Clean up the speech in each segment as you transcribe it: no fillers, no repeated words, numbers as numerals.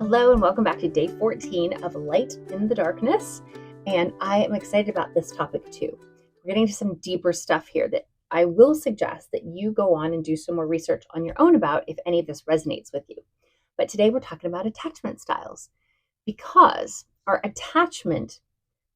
Hello, and welcome back to day 14 of Light in the Darkness. And I am excited about this topic too. We're getting to some deeper stuff here that I will suggest that you go on and do some more research on your own about if any of this resonates with you. But today we're talking about attachment styles because our attachment,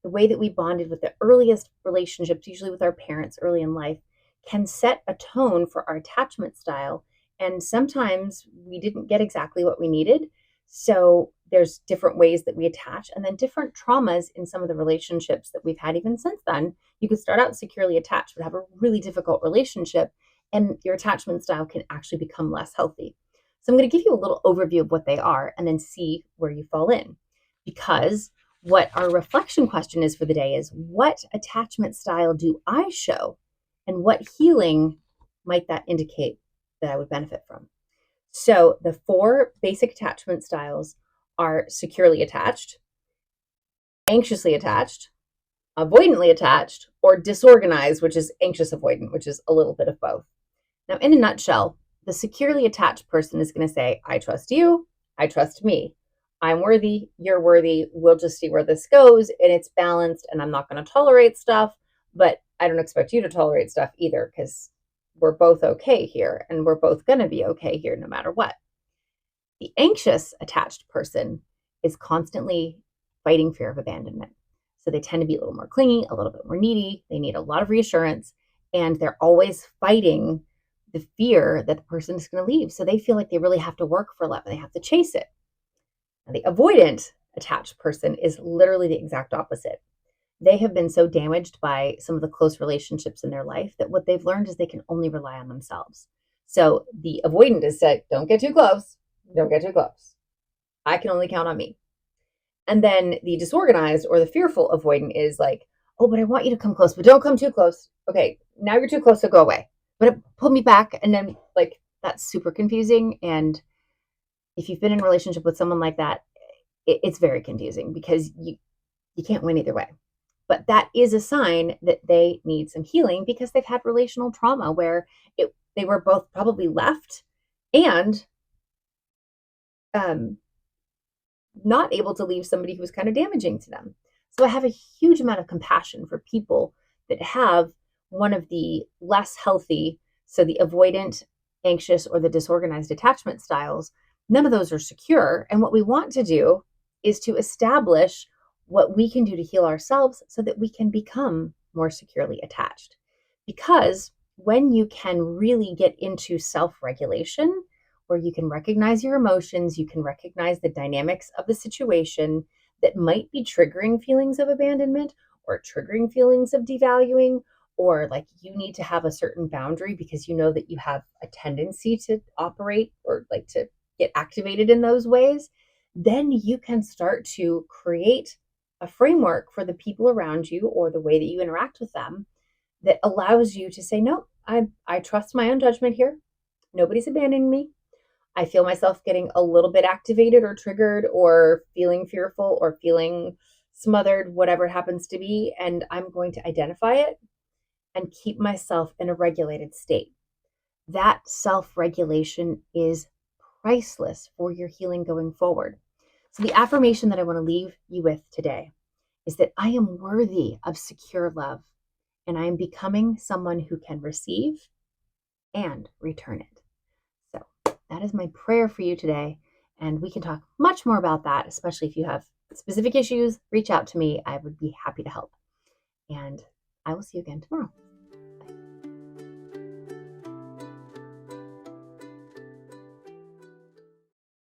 the way that we bonded with the earliest relationships, usually with our parents early in life, can set a tone for our attachment style. And sometimes we didn't get exactly what we needed. So there's different ways that we attach, and then different traumas in some of the relationships that we've had even since then. You could start out securely attached, but have a really difficult relationship, and your attachment style can actually become less healthy. So I'm going to give you a little overview of what they are and then see where you fall in. Because what our reflection question is for the day is, what attachment style do I show? And what healing might that indicate that I would benefit from? So the four basic attachment styles are securely attached, anxiously attached, avoidantly attached, or disorganized, which is anxious avoidant, which is a little bit of both. Now, in a nutshell, the securely attached person is going to say, I trust you, I trust me. I'm worthy, you're worthy, we'll just see where this goes, and it's balanced, and I'm not going to tolerate stuff, but I don't expect you to tolerate stuff either, because we're both okay here, and we're both going to be okay here no matter what. The anxious attached person is constantly fighting fear of abandonment. So they tend to be a little more clingy, a little bit more needy. They need a lot of reassurance, and they're always fighting the fear that the person is going to leave. So they feel like they really have to work for love and they have to chase it. Now, the avoidant attached person is literally the exact opposite. They have been so damaged by some of the close relationships in their life that what they've learned is they can only rely on themselves. So the avoidant is said, don't get too close. Don't get too close. I can only count on me. And then the disorganized or the fearful avoidant is like, oh, but I want you to come close, but don't come too close. Okay, now you're too close, so go away. But pull me back. And then like that's super confusing. And if you've been in a relationship with someone like that, it's very confusing because you can't win either way. But that is a sign that they need some healing because they've had relational trauma where they were both probably left and not able to leave somebody who was kind of damaging to them. So I have a huge amount of compassion for people that have one of the less healthy, so the avoidant, anxious, or the disorganized attachment styles. None of those are secure. And what we want to do is to establish what we can do to heal ourselves so that we can become more securely attached. Because when you can really get into self-regulation, where you can recognize your emotions, you can recognize the dynamics of the situation that might be triggering feelings of abandonment or triggering feelings of devaluing, or like you need to have a certain boundary because you know that you have a tendency to operate or like to get activated in those ways, then you can start to create a framework for the people around you or the way that you interact with them that allows you to say, no, I trust my own judgment here. Nobody's abandoning me. I feel myself getting a little bit activated or triggered or feeling fearful or feeling smothered, whatever it happens to be. And I'm going to identify it and keep myself in a regulated state. That self-regulation is priceless for your healing going forward. So the affirmation that I want to leave you with today is that I am worthy of secure love and I am becoming someone who can receive and return it. So that is my prayer for you today. And we can talk much more about that, especially if you have specific issues. Reach out to me. I would be happy to help. And I will see you again tomorrow.